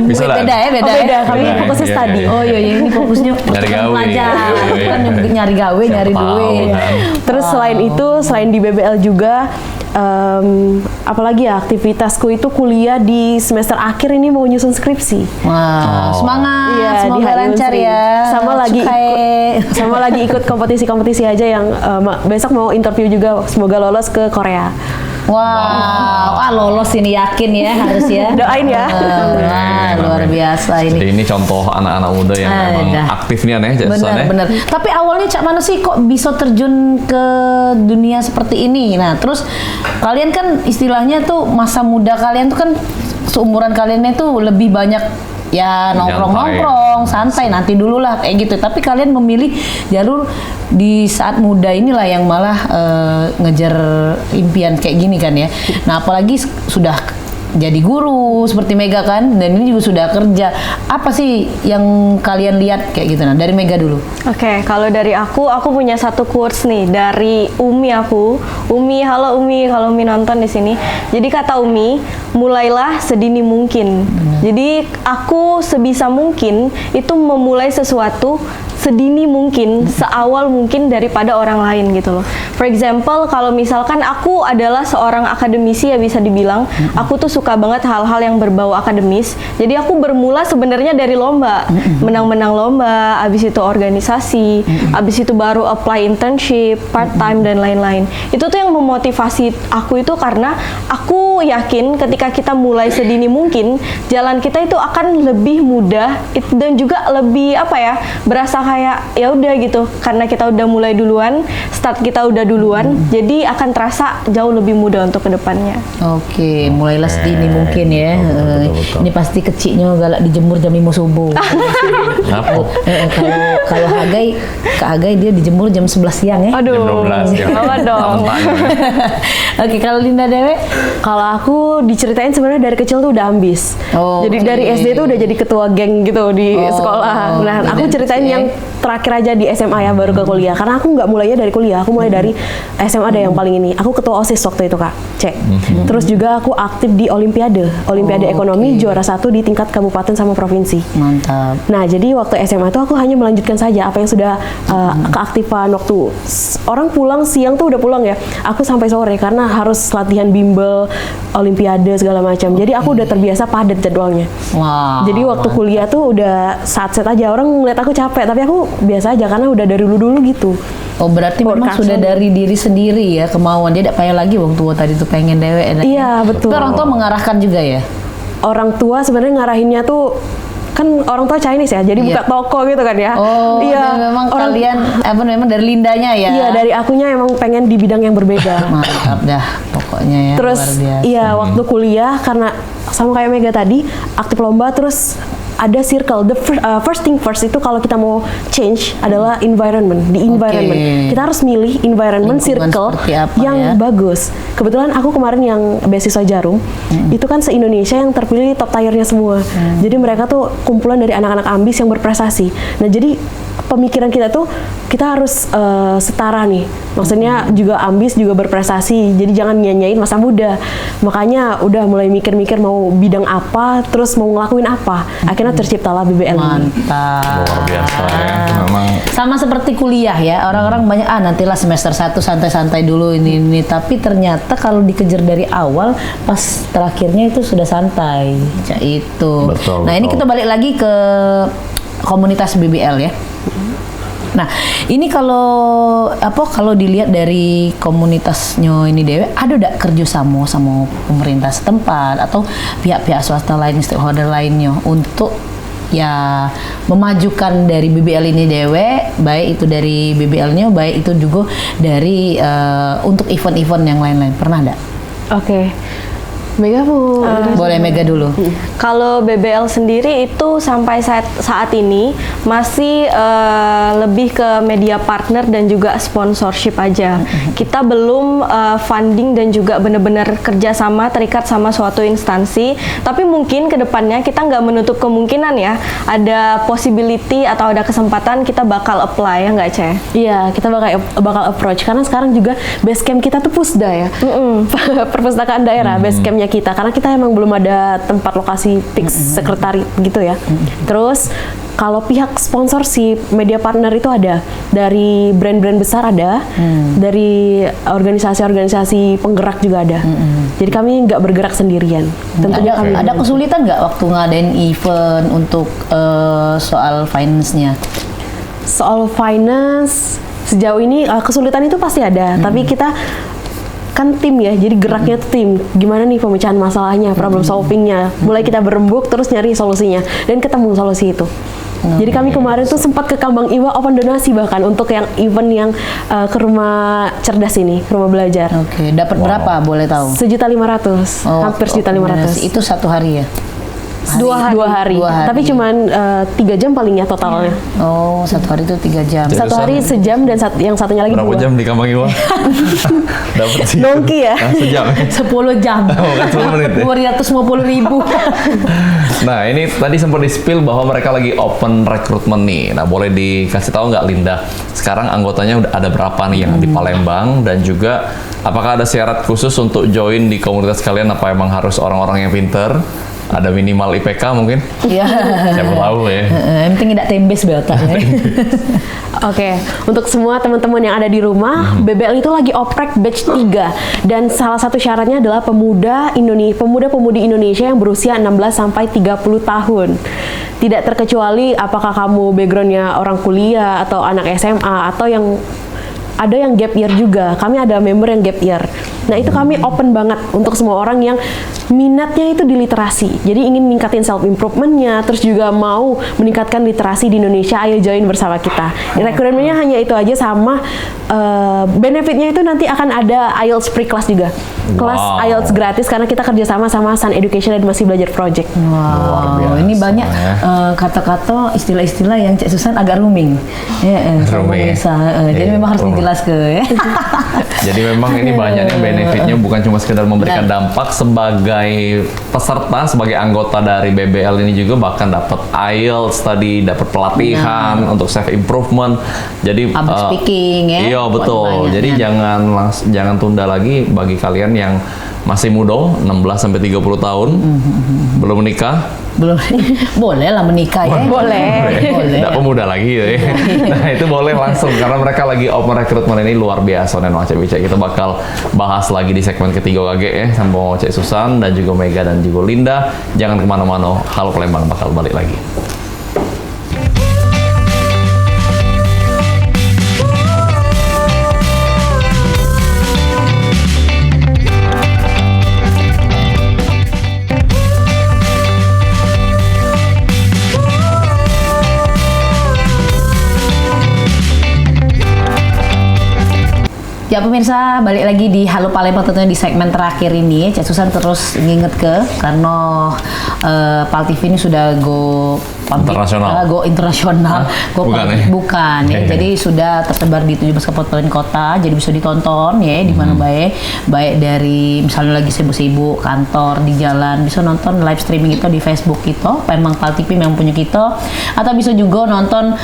Bisa lah. Beda ya, beda. Oh, beda. Ya. Kami Beda, fokusnya iya, study. iya. Oh iya, ini fokusnya Nyari gawe. pelajar. Iya. Kan nyari gawe, Siapa nyari tahu, duit. kan. Terus selain itu, selain di BBL juga, apalagi ya aktivitasku itu kuliah di semester akhir ini mau nyusun skripsi. Wah, semangat. Iya, di Semoga HI lancar Unsri. ya. Sama lagi ikut kompetisi-kompetisi aja yang besok mau interview juga, semoga lolos ke Korea. Wow, lolos ini yakin ya harus ya. Doain ya. Wah, luar biasa ini. Jadi ini contoh anak-anak muda yang memang aktif nih aneh jasanya. Bener. Tapi awalnya Cak mana sih kok bisa terjun ke dunia seperti ini? Nah, terus kalian kan istilahnya tuh masa muda kalian tuh kan seumuran kaliannya tuh lebih banyak ya nongkrong-nongkrong, santai nanti dulu lah kayak gitu. Tapi kalian memilih jalur di saat muda inilah yang malah ngejar impian kayak gini kan ya. Nah, apalagi sudah jadi guru seperti Mega kan, dan ini juga sudah kerja. Apa sih yang kalian lihat kayak gitu? Nah, dari Mega dulu. Oke, kalau dari aku punya satu quotes nih dari Umi aku. Umi, halo Umi, kalau Umi nonton di sini. Jadi kata Umi, mulailah sedini mungkin. Jadi aku sebisa mungkin itu memulai sesuatu sedini mungkin, seawal mungkin daripada orang lain gitu loh. For example, kalau misalkan aku adalah seorang akademisi ya bisa dibilang, aku tuh suka banget hal-hal yang berbau akademis. Jadi aku bermula sebenarnya dari lomba, menang-menang lomba, abis itu organisasi, abis itu baru apply internship, part time dan lain-lain. Itu tuh yang memotivasi aku itu karena aku yakin ketika kita mulai sedini mungkin, jalan kita itu akan lebih mudah dan juga lebih berasa kayak ya udah gitu, karena kita udah mulai duluan, start kita udah duluan, jadi akan terasa jauh lebih mudah untuk kedepannya. Oke, mulailah sedini mungkin ya. Betul. Ini pasti kecilnya galak dijemur jam 5 subuh. Kalau Kak Hagai dia dijemur jam 11 siang ya. Aduh, Jam 12 ya. apa dong? Oke, kalau Linda Dewe? Kalau aku diceritain sebenarnya dari kecil tuh udah ambis. Jadi Oke. dari SD tuh udah jadi ketua geng gitu di sekolah. Nah, aku ceritain yang terakhir aja di SMA ya, baru ke kuliah. Karena aku nggak mulainya dari kuliah, aku mulai dari SMA ada yang paling ini. Aku ketua OSIS waktu itu Kak, cek. Terus juga aku aktif di Olimpiade Ekonomi, juara 1 di tingkat kabupaten sama provinsi. Mantap. Nah, jadi waktu SMA tuh aku hanya melanjutkan saja apa yang sudah keaktifan waktu orang pulang siang tuh udah pulang ya. Aku sampai sore karena harus latihan bimbel, Olimpiade segala macam. Jadi aku udah terbiasa padat jadwalnya. Wow. Jadi waktu kuliah tuh udah set aja. Orang ngeliat aku capek, tapi aku biasa aja karena udah dari dulu gitu. Oh, berarti memang Forecast sudah dari diri sendiri ya kemauan dia. Tidak payah lagi wong tua tadi tuh pengen Dewe. Iya, betul. Tapi orang tua mengarahkan juga ya. Orang tua sebenarnya ngarahinnya tuh kan orang tua Chinese ya, jadi buka toko gitu kan ya. Oh, iya. dan memang kalian memang dari Lindanya ya. Iya, dari akunya emang pengen di bidang yang berbeda. Mantap dah pokoknya ya. Terus luar biasa. iya waktu kuliah karena sama kayak Mega tadi aktif lomba, terus ada circle. The first thing first itu kalau kita mau change adalah environment. Di environment kita harus milih environment Lingkungan circle seperti apa yang ya? bagus. Kebetulan aku kemarin yang beasiswa Jarum itu kan se Indonesia yang terpilih top tiernya semua. Jadi mereka tuh kumpulan dari anak-anak ambis yang berprestasi. Nah, jadi pemikiran kita tuh kita harus setara nih. Maksudnya juga ambis juga berprestasi. Jadi jangan nyanyain masa muda. Makanya udah mulai mikir-mikir mau bidang apa, terus mau ngelakuin apa. Akhirnya terciptalah BBL ini. Mantap. Luar biasa ya. Memang Sama seperti kuliah ya. Orang-orang banyak nantilah semester 1 santai-santai dulu ini. Tapi ternyata kalau dikejar dari awal pas terakhirnya itu sudah santai. Ya, itu. Betul, Nah, ini betul. kita balik lagi ke komunitas BBL ya. Nah, ini kalau dilihat dari komunitasnya ini Dewe, ada nggak kerjasama sama pemerintah setempat atau pihak-pihak swasta lain, stakeholder lainnya untuk ya memajukan dari BBL ini Dewe, baik itu dari BBL-nya, baik itu juga dari untuk event-event yang lain-lain. Pernah nggak? Oke. Mega Bu. Boleh Mega dulu. Kalau BBL sendiri itu sampai saat ini masih lebih ke media partner dan juga sponsorship aja. Kita belum funding dan juga benar-benar kerjasama terikat sama suatu instansi. Tapi mungkin kedepannya kita nggak menutup kemungkinan ya ada possibility atau ada kesempatan kita bakal apply ya nggak Ceh? Iya, kita bakal approach karena sekarang juga base camp kita tuh Pusda ya. Perpustakaan daerah base campnya kita, karena kita emang belum ada tempat lokasi fix sekretariat gitu ya. Terus kalau pihak sponsorship, media partner itu ada dari brand-brand besar ada, dari organisasi-organisasi penggerak juga ada. Jadi kami nggak bergerak sendirian. Tentunya Ada kesulitan nggak waktu ngadain event untuk soal finance-nya? soal finance sejauh ini kesulitan itu pasti ada, tapi kita kan tim ya, jadi geraknya tuh tim. Gimana nih pemecahan masalahnya, problem solvingnya, mulai kita berembuk terus nyari solusinya dan ketemu solusi itu. Jadi kami kemarin tuh sempat ke Kambang Iwa open donasi bahkan untuk yang event yang ke rumah cerdas ini, ke rumah belajar. Oke, dapat berapa boleh tahu? 1.500.000, hampir 1.500.000. Itu satu hari ya? Dua hari. Tapi cuman 3 jam palingnya totalnya. Oh, satu hari itu 3 jam. Satu hari sejam dan yang satunya lagi Berapa 2 jam di Kambang Iwa? Dapat sih. Nongki ya? Sejam. 10 jam. Oh, kan 10 menit ya? 250.000. Nah, ini tadi sempat di-spill bahwa mereka lagi open rekrutmen nih. Nah, boleh dikasih tahu nggak Linda? Sekarang anggotanya udah ada berapa nih yang di Palembang, dan juga apakah ada syarat khusus untuk join di komunitas kalian? Apa emang harus orang-orang yang pinter? Ada minimal IPK mungkin? Iya. Siapa tahu ya. Yang penting tidak tembes beotaknya. Oke, untuk semua teman-teman yang ada di rumah, BBL itu lagi oprek batch 3 dan salah satu syaratnya adalah pemuda-pemudi Indonesia yang berusia 16 sampai 30 tahun. Tidak terkecuali apakah kamu backgroundnya orang kuliah atau anak SMA atau yang ada yang gap year juga. Kami ada member yang gap year. Nah, itu kami open banget untuk semua orang yang minatnya itu di literasi. Jadi ingin meningkatin self improvementnya, terus juga mau meningkatkan literasi di Indonesia. Ayo join bersama kita. Rekrutmennya hanya itu aja, sama benefitnya itu nanti akan ada IELTS free class juga. Kelas IELTS gratis karena kita kerjasama sama Sun Education dan Masih Belajar Project. Wow, ini banyak kata-kata, istilah-istilah yang Cek Susan agak rooming. Rooming. Jadi memang harus dijelaskan ya. Jadi memang ini banyak nih benefitnya, bukan cuma sekedar memberikan dampak sebagai peserta, sebagai anggota dari BBL ini juga bahkan dapat IELTS tadi, dapat pelatihan untuk self improvement. Jadi Public speaking ya. Iya betul. Banyak. Jadi jangan tunda lagi bagi kalian yang masih muda, 16 sampai 30 tahun, belum menikah. Belum. Boleh lah menikah ya. Boleh. Tidak pemuda lagi ya. Nah, itu boleh langsung karena mereka lagi open recruitment ini luar biasa. Dan Cek Bica kita bakal bahas lagi di segmen ketiga KG ya sama Cek Susan dan juga Mega dan juga Linda. Jangan kemana-mana, Halo Palembang bakal balik lagi. Ya pemirsa, balik lagi di Halo Palembang tentunya di segmen terakhir ini. Cek Susan terus nginget karena Pal TV ini sudah go internasional. Go internasional. Go bukan ya? Bukan ya. Jadi sudah tersebar di 17 kabupaten kota. Jadi bisa ditonton ya di mana baik dari misalnya lagi sibuk-sibuk kantor di jalan, bisa nonton live streaming itu di Facebook kita, memang Pal TV memang punya kita, atau bisa juga nonton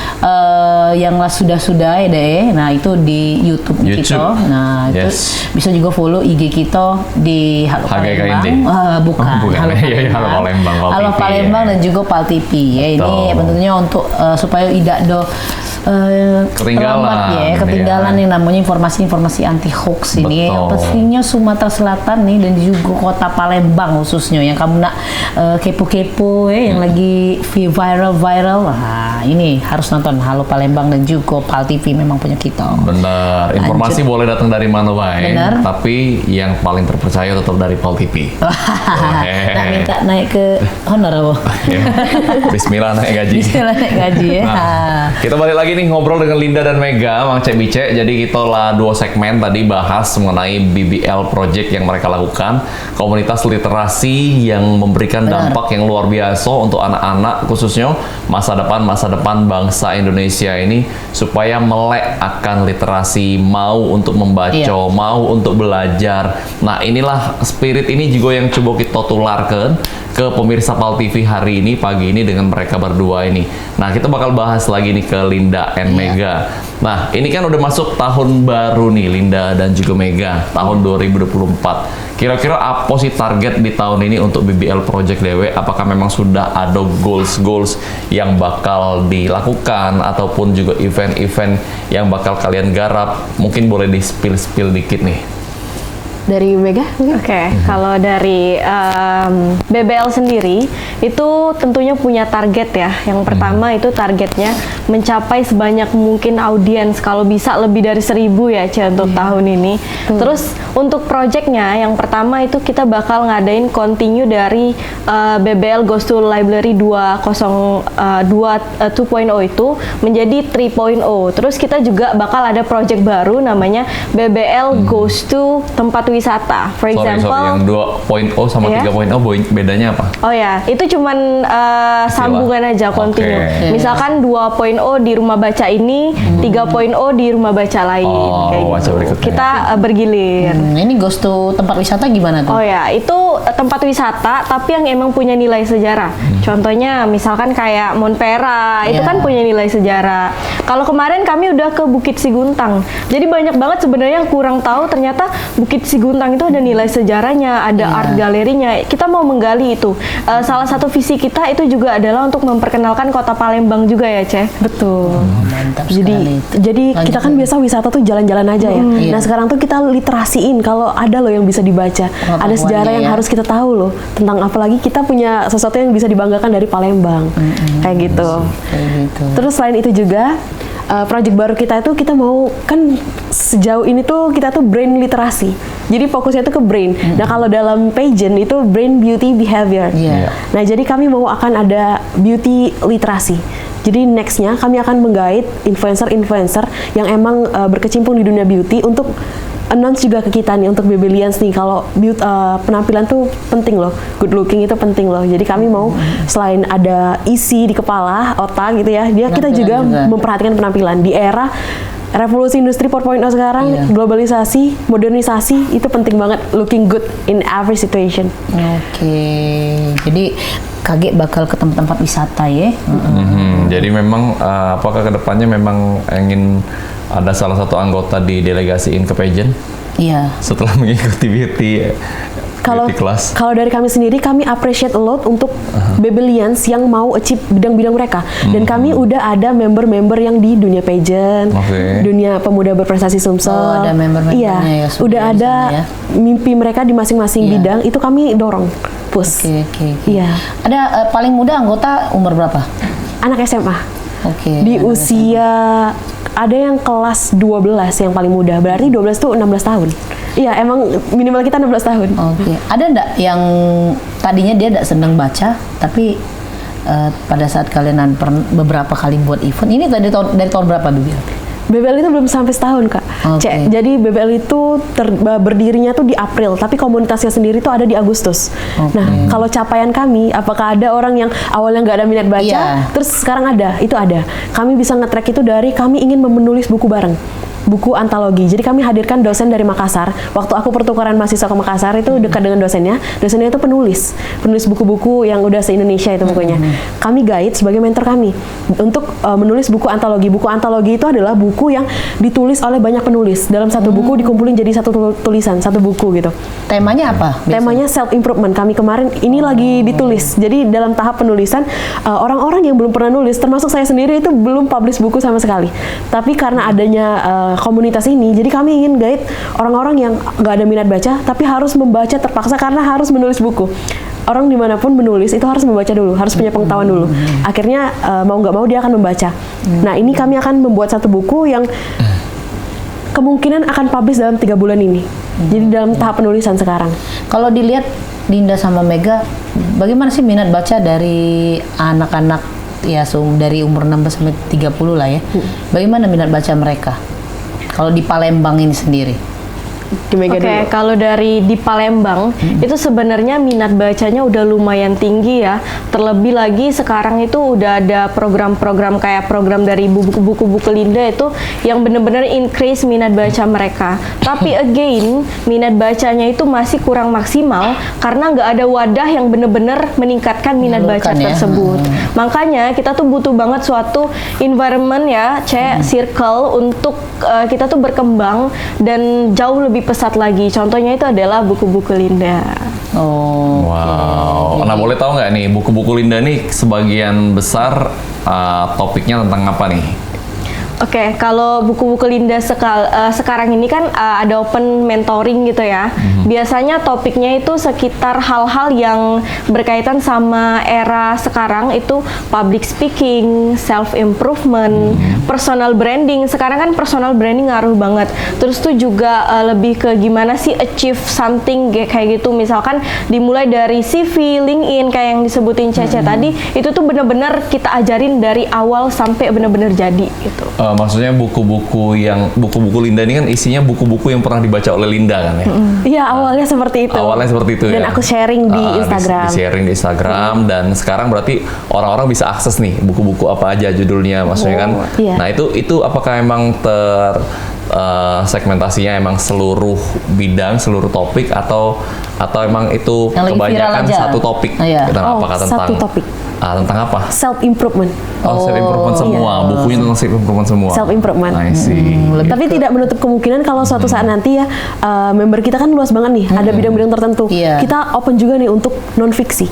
yang sudah ya deh. Nah, itu di YouTube kita. Nah, itu bisa juga follow IG kita di Halo Palembang. Bukan. Halo Palembang. Halo Palembang dan juga Pal TV ya. Ini tentunya untuk supaya tidak Ketinggalan, ketinggalan ya. yang namanya informasi-informasi anti hoax ini. Betul. Pastinya Sumatera Selatan nih dan juga kota Palembang khususnya yang kamu nak kepo-kepo yang lagi viral. Nah, ini harus nonton Halo Palembang dan juga Pal TV memang punya kita. Benar, informasi boleh datang dari mana baik, Benar. tapi yang paling terpercaya tetap dari Pal TV. Nah, minta naik ke honor apa? Ya. Bismillah naik gaji. Bismillah naik gaji ya. Nah, kita balik lagi nih ngobrol dengan Linda dan Mega, Mang Cek Bice. Jadi kita lah 2 segmen tadi bahas mengenai BBL project yang mereka lakukan, komunitas literasi yang memberikan Benar. dampak yang luar biasa untuk anak-anak khususnya masa depan bangsa Indonesia ini supaya melek akan literasi, mau untuk membaca, Iya. mau untuk belajar. Nah, inilah spirit ini juga yang coba kita tularkan ke pemirsa Pal TV hari ini, pagi ini dengan mereka berdua ini. Nah, kita bakal bahas lagi nih ke Linda and Iya. Mega. Nah, ini kan udah masuk tahun baru nih Linda dan juga Mega, tahun 2024. Kira-kira apa sih target di tahun ini untuk BBL Project Dewe? Apakah memang sudah ada goals yang bakal dilakukan ataupun juga event-event yang bakal kalian garap? Mungkin boleh di-spill dikit nih. Dari Mega mungkin? Oke, kalau dari BBL sendiri itu tentunya punya target ya. Yang pertama itu targetnya mencapai sebanyak mungkin audiens, kalau bisa lebih dari 1.000 ya Ce untuk tahun ini. Terus untuk projectnya yang pertama itu kita bakal ngadain continue dari BBL Goes to Library 2.0 itu menjadi 3.0. Terus kita juga bakal ada project baru namanya BBL Goes to tempat wisata. For example, Sorry, yang 2.0 sama Iya. 3.0 bedanya apa? oh ya, itu cuman sambungan aja, continue. Oke. Misalkan 2.0 di rumah baca ini, 3.0 di rumah baca lain. Oh, kayak baca gitu. berikutnya. Kita bergilir. Ini Ghost to tempat wisata gimana tuh? Oh ya, itu tempat wisata tapi yang emang punya nilai sejarah. Contohnya misalkan kayak Monpera, itu Iya. kan punya nilai sejarah. Kalau kemarin kami udah ke Bukit Siguntang. Jadi banyak banget sebenarnya yang kurang tahu ternyata Bukit Siguntang itu ada nilai sejarahnya, ada Iya. art galerinya. Kita mau menggali itu. Salah satu visi kita itu juga adalah untuk memperkenalkan Kota Palembang juga ya, Ceh. Betul. Mantap Jadi sekali. jadi Lanjut, kita kan Mega. biasa wisata tuh jalan-jalan aja ya. Iya. Nah, sekarang tuh kita literasiin kalau ada loh yang bisa dibaca. Ada sejarah yang ya. harus kita tahu loh tentang, apalagi kita punya sesuatu yang bisa dibanggakan dari Palembang. Kayak gitu. Kayak gitu. Terus selain itu juga project baru kita itu kita mau kan sejauh ini tuh kita tuh brain literasi. Jadi fokusnya tuh ke brain. Nah, kalau dalam pageant itu brain, beauty, behavior. Iya. Nah, jadi kami mau akan ada beauty literasi. Jadi nextnya kami akan menggait influencer-influencer yang emang berkecimpung di dunia beauty untuk announce juga ke kita nih untuk Babelians nih kalau penampilan tuh penting loh, good looking itu penting loh. Jadi kami mau selain ada isi di kepala, otak gitu ya, kita juga memperhatikan penampilan di era revolusi industri 4.0 sekarang, Iya. globalisasi, modernisasi itu penting banget, looking good in every situation. Oke. Jadi kaget bakal ke tempat-tempat wisata ya. Jadi memang apakah kedepannya memang ingin ada salah satu anggota didelegasiin ke pageant Iya. setelah mengikuti beauty kelas? Kalau dari kami sendiri, kami appreciate a lot untuk Babelians yang mau achieve bidang-bidang mereka. Dan kami udah ada member-member yang di dunia pageant, Oke. dunia pemuda berprestasi Sumsel. Oh, ada member-membernya Iya, ya, sudah udah di ada sana ya. mimpi mereka di masing-masing Iya. bidang, itu kami dorong, push. Oke. Iya. Ada paling muda anggota umur berapa? Anak SMA. Oke. Di usia ada yang kelas 12 yang paling muda, berarti 12 tuh 16 tahun. Iya, emang minimal kita 16 tahun. Oke. Ada enggak yang tadinya dia enggak senang baca, tapi pada saat kalian beberapa kali buat event, ini dari tahun berapa, Bibi? BBL itu belum sampai setahun, Kak. Oke. Jadi BBL itu berdirinya tuh di April, tapi komunitasnya sendiri tuh ada di Agustus. Oke. Nah, kalau capaian kami, apakah ada orang yang awalnya nggak ada minat baca, Iya. terus sekarang ada? Itu ada. Kami bisa nge-track itu dari kami ingin menulis buku bareng. buku antologi. Jadi kami hadirkan dosen dari Makassar. Waktu aku pertukaran mahasiswa ke Makassar itu dekat dengan dosennya. Dosennya itu penulis buku-buku yang udah se-Indonesia itu bukunya. Kami guide sebagai mentor kami untuk menulis buku antologi. Buku antologi itu adalah buku yang ditulis oleh banyak penulis. Dalam satu buku dikumpulin jadi satu tulisan, satu buku gitu. Temanya apa? Temanya self improvement. Kami kemarin ini lagi ditulis. Jadi dalam tahap penulisan orang-orang yang belum pernah nulis, termasuk saya sendiri itu belum publish buku sama sekali. Tapi karena adanya komunitas ini, jadi kami ingin guide orang-orang yang nggak ada minat baca, tapi harus membaca terpaksa karena harus menulis buku. Orang dimanapun menulis itu harus membaca dulu, harus punya pengetahuan dulu. Akhirnya mau nggak mau dia akan membaca. Nah ini kami akan membuat satu buku yang kemungkinan akan publish dalam 3 bulan ini. Jadi dalam tahap penulisan sekarang. Kalau dilihat Dinda sama Mega, bagaimana sih minat baca dari anak-anak ya dari umur 16 sampai 30 lah ya? Bagaimana minat baca mereka? Kalau di Palembang ini sendiri? Oke, kalau dari di Palembang itu sebenarnya minat bacanya udah lumayan tinggi ya. Terlebih lagi sekarang itu udah ada program-program kayak program dari buku-buku Linda itu yang benar-benar increase minat baca mereka. Tapi again, minat bacanya itu masih kurang maksimal karena nggak ada wadah yang benar-benar meningkatkan minat baca tersebut. Makanya kita tuh butuh banget suatu environment ya, circle untuk kita tuh berkembang dan jauh lebih pesat lagi. Contohnya itu adalah buku-buku Linda. Oh. Wow. Nah, boleh tahu nggak nih buku-buku Linda nih sebagian besar topiknya tentang apa nih? Oke, kalau buku-buku Linda sekarang ini kan ada open mentoring gitu ya. Biasanya topiknya itu sekitar hal-hal yang berkaitan sama era sekarang itu public speaking, self improvement, personal branding. Sekarang kan personal branding ngaruh banget. Terus tuh juga lebih ke gimana sih achieve something kayak gitu. Misalkan dimulai dari CV, LinkedIn kayak yang disebutin Cece tadi, itu tuh bener-bener kita ajarin dari awal sampai bener-bener jadi gitu. Maksudnya buku-buku Linda ini kan isinya buku-buku yang pernah dibaca oleh Linda kan ya? Iya, awalnya seperti itu. Awalnya seperti itu. Dan ya? aku sharing di Instagram. Sharing di Instagram dan sekarang berarti orang-orang bisa akses nih buku-buku apa aja judulnya, maksudnya kan. Iya. Nah itu apakah emang segmentasinya emang seluruh bidang, seluruh topik atau emang itu yang kebanyakan satu topik? Iya. Apakah tentang satu topik. Tentang apa? Self improvement. Self improvement semua. Iya. Bukunya tentang self improvement semua. Self improvement. I see. Tapi tidak menutup kemungkinan kalau suatu saat nanti ya member kita kan luas banget nih, ada bidang-bidang tertentu. Iya. Kita open juga nih untuk non fiksi.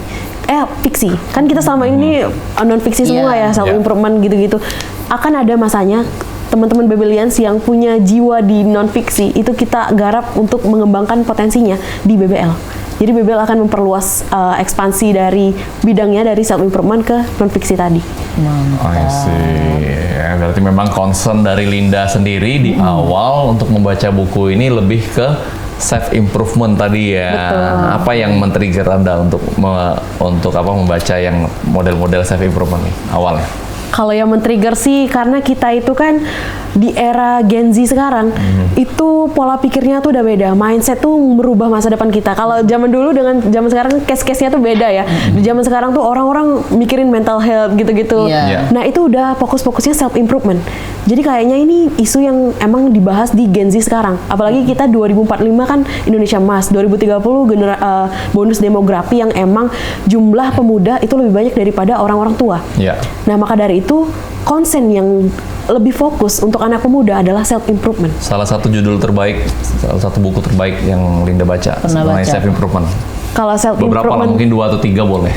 Fiksi. Kan kita selama ini non fiksi semua ya, self improvement gitu-gitu. Akan ada masanya teman-teman Bebelians yang punya jiwa di non fiksi itu kita garap untuk mengembangkan potensinya di BBL. Jadi BBL akan memperluas ekspansi dari bidangnya dari self improvement ke non fiksi tadi. I see. Ya, berarti memang concern dari Linda sendiri di awal untuk membaca buku ini lebih ke self improvement tadi ya. Betul. Apa yang men-trigger Anda untuk membaca yang model-model self improvement nih awalnya? Kalau yang men-trigger sih karena kita itu kan di era Gen Z sekarang itu pola pikirnya tuh udah beda, mindset tuh merubah masa depan kita. Kalau zaman dulu dengan zaman sekarang case-case-nya tuh beda ya. Di zaman sekarang tuh orang-orang mikirin mental health gitu-gitu. Nah itu udah fokus-fokusnya self improvement. Jadi kayaknya ini isu yang emang dibahas di Gen Z sekarang. Apalagi kita 2045 kan Indonesia Emas, 2030 bonus demografi yang emang jumlah pemuda itu lebih banyak daripada orang-orang tua. Nah maka dari itu konsen yang lebih fokus untuk anak pemuda adalah self improvement. Salah satu judul terbaik, salah satu buku terbaik yang Linda baca mengenai self improvement. Kalau self beberapa improvement, lah, mungkin 2 atau 3 boleh.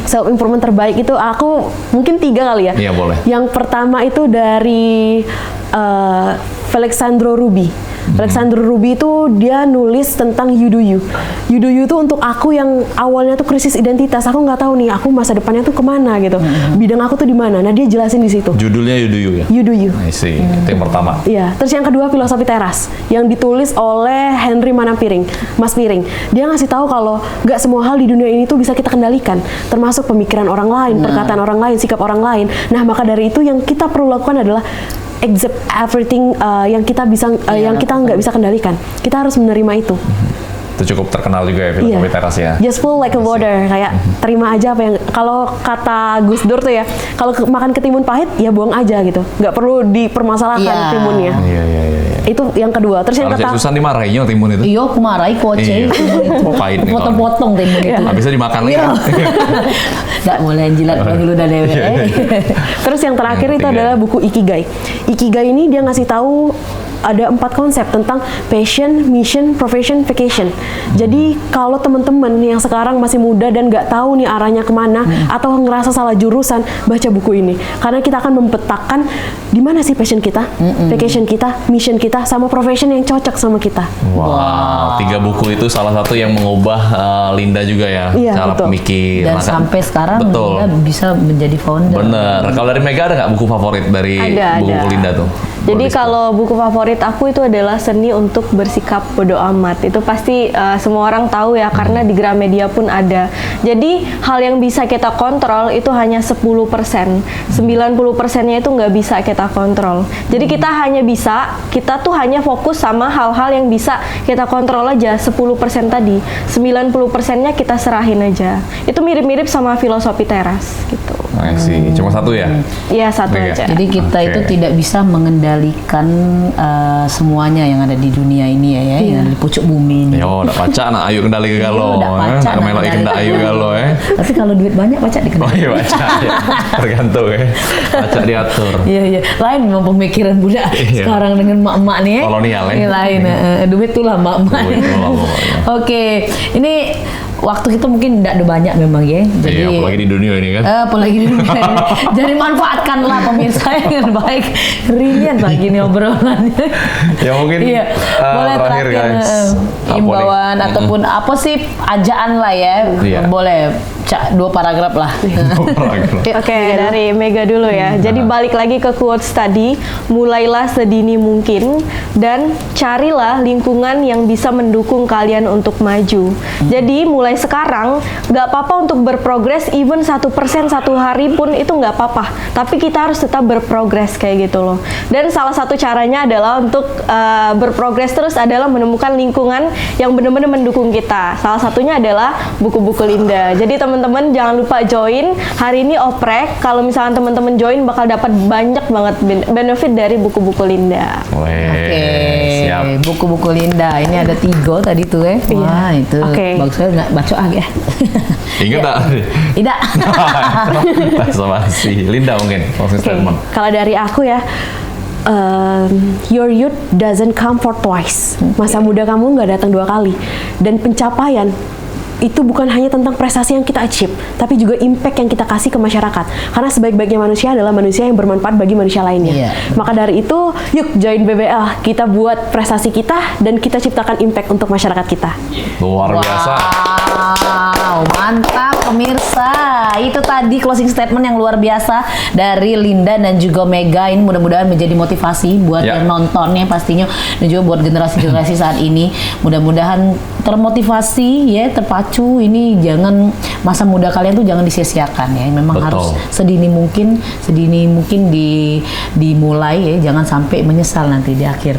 Self improvement terbaik itu aku mungkin 3 kali ya. Iya boleh. Yang pertama itu dari Alexandro Ruby. Alexandro Ruby itu dia nulis tentang You Do You. You Do You itu untuk aku yang awalnya tuh krisis identitas. Aku nggak tahu nih, aku masa depannya tuh kemana gitu. Bidang aku tuh di mana. Nah dia jelasin di situ. Judulnya You Do You ya? You Do You. I see. Itu yang pertama. Iya. Terus yang kedua filosofi teras yang ditulis oleh Henry Manapiring, Mas Piring. Dia ngasih tahu kalau nggak semua hal di dunia ini tuh bisa kita kendalikan, termasuk pemikiran orang lain, perkataan orang lain, sikap orang lain. Nah maka dari itu yang kita perlu lakukan adalah accept everything yang kita bisa yang kita nggak bisa kendalikan. Kita harus menerima itu. Itu cukup terkenal juga ya filosofi teras ya. Just flow like a water, kayak terima aja apa yang kalau kata Gus Dur tuh ya, kalau makan ketimun pahit ya buang aja gitu. Nggak perlu dipermasalahkan timunnya. Iya. Itu yang kedua. Terus yang Kalau ketiga, Susan dimarahinnya timun itu. Iya, aku marahi koce Iya. itu. Pahit nih Potong-potong timun itu. Habisnya dimakan lagi. Iya. Nggak boleh jilat dulu udah dewe. terus yang terakhir Yang itu ketiga. adalah buku Ikigai. Ikigai ini dia ngasih tahu ada 4 konsep tentang passion, mission, profession, vacation. Jadi kalau teman-teman yang sekarang masih muda dan nggak tahu nih arahnya kemana atau ngerasa salah jurusan, baca buku ini karena kita akan memetakan di mana sih passion kita, vacation kita, mission kita, sama profession yang cocok sama kita. Wow, 3 buku itu salah satu yang mengubah Linda juga ya, Iya, cara betul. pemikir. Dan Maka- sampai sekarang betul. Linda bisa menjadi founder. Bener. Kalau dari Mega ada nggak buku favorit dari Ada, buku ada. Linda tuh? Jadi Boleh kalau buku favorit aku itu adalah Seni untuk Bersikap Bodo Amat. Itu pasti semua orang tahu ya, karena di Gramedia pun ada. Jadi hal yang bisa kita kontrol itu hanya 10%. 90%-nya itu nggak bisa kita kontrol. Jadi kita tuh hanya fokus sama hal-hal yang bisa kita kontrol aja, 10% tadi. 90%-nya kita serahin aja. Itu mirip-mirip sama filosofi teras gitu. I see. Cuma satu ya? Iya, satu Mega. aja. Jadi kita Oke. itu tidak bisa mengendalikan semuanya yang ada di dunia ini ya, yang ada di pucuk bumi ini. Yo, udah paca nak ayu kendali ke galo. Udah paca, nak Melok kendali ikan ayu ke galo Tapi kalau duit banyak baca Oh dikenal. iya paca ya. Tergantung ya. Paca diatur. Iya iya, lain memang pemikiran budak Iya. sekarang dengan mak-mak nih. Kolonial, ya. Ini lain, duit tuh lah mak-mak. Duit tuh lah pokoknya. Oke, ini waktu kita mungkin tidak ada banyak memang ya. Jadi Iya, apalagi di dunia ini kan. apalagi di dunia ini. Jadi manfaatkanlah pemirsa dengan baik. Ringan pagi ini obrolannya. Ya mungkin Iya, boleh terakhir guys. Apa imbauan nih? ataupun apa sih ajaan lah ya. Iya. Boleh 2 paragraf lah. Oke, dari Mega dulu ya. Jadi balik lagi ke quotes tadi, mulailah sedini mungkin dan carilah lingkungan yang bisa mendukung kalian untuk maju. Jadi mulai sekarang nggak apa-apa untuk berprogres, even 1% satu hari pun itu nggak apa-apa. Tapi kita harus tetap berprogres kayak gitu loh. Dan salah satu caranya adalah untuk berprogres terus adalah menemukan lingkungan yang benar-benar mendukung kita. Salah satunya adalah buku-buku Linda. Jadi teman-teman jangan lupa join. Hari ini oprek. Kalau misalnya teman-teman join bakal dapat banyak banget benefit dari buku-buku Linda. Weh, Oke, siap. buku-buku Linda. Ini ada 3 tadi tuh ya. Wah, itu Oke. bagus sekali nggak baca ya. Ingat tak? Tidak. Sama si Linda mungkin closing Oke, statement. kalau dari aku ya, your youth doesn't come for twice. Masa muda kamu nggak datang 2 kali. Dan pencapaian itu bukan hanya tentang prestasi yang kita achieve, tapi juga impact yang kita kasih ke masyarakat. Karena sebaik-baiknya manusia adalah manusia yang bermanfaat bagi manusia lainnya. Iya. Maka dari itu, yuk join BBL. Kita buat prestasi kita dan kita ciptakan impact untuk masyarakat kita. Luar biasa. Wow, mantap pemirsa. Itu tadi closing statement yang luar biasa dari Linda dan juga Mega. Ini mudah-mudahan menjadi motivasi buat Ya. yang nontonnya pastinya dan juga buat generasi-generasi saat ini. Mudah-mudahan termotivasi ya, terpacu. Ini jangan masa muda kalian tuh jangan disia-siakan ya. Memang Betul. harus sedini mungkin dimulai ya. Jangan sampai menyesal nanti di akhir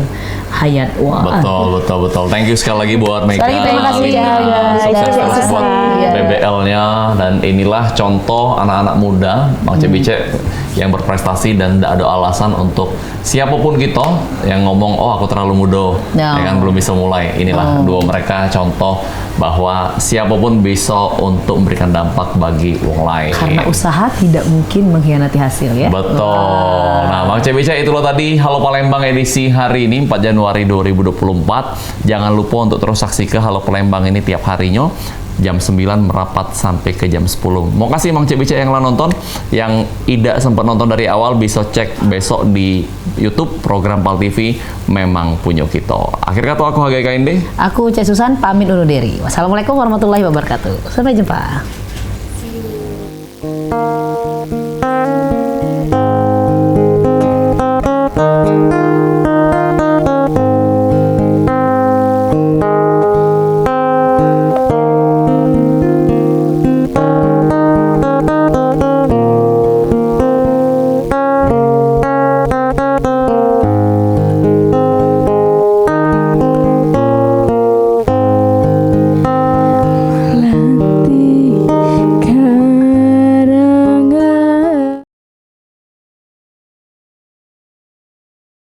hayat. Wah. Betul. Thank you sekali lagi buat Mega. Sekali lagi terima kasih, Linda. ya, Sukses sudah terus buat Iya. BBL-nya, dan inilah contoh anak-anak muda Bang Cebice yang berprestasi dan tidak ada alasan untuk siapapun kita yang ngomong oh aku terlalu muda, No. ya kan belum bisa mulai. Inilah dua mereka contoh bahwa siapapun bisa untuk memberikan dampak bagi orang lain. Karena usaha tidak mungkin mengkhianati hasil ya. Betul. Nah, Bang Cebice itu loh tadi Halo Palembang edisi hari ini 4 Januari 2024. Jangan lupa untuk terus saksikan Halo Palembang ini tiap harinya jam 9 merapat sampai ke jam 10. Mau kasih Bang Cebice yang lah nonton, yang tidak sempat nonton dari awal bisa cek besok di YouTube program PAL TV memang punya kita. Akhir kata aku Hagai Kainde. Aku Cek Susan pamit undur diri. Wassalamualaikum warahmatullahi wabarakatuh. Sampai jumpa.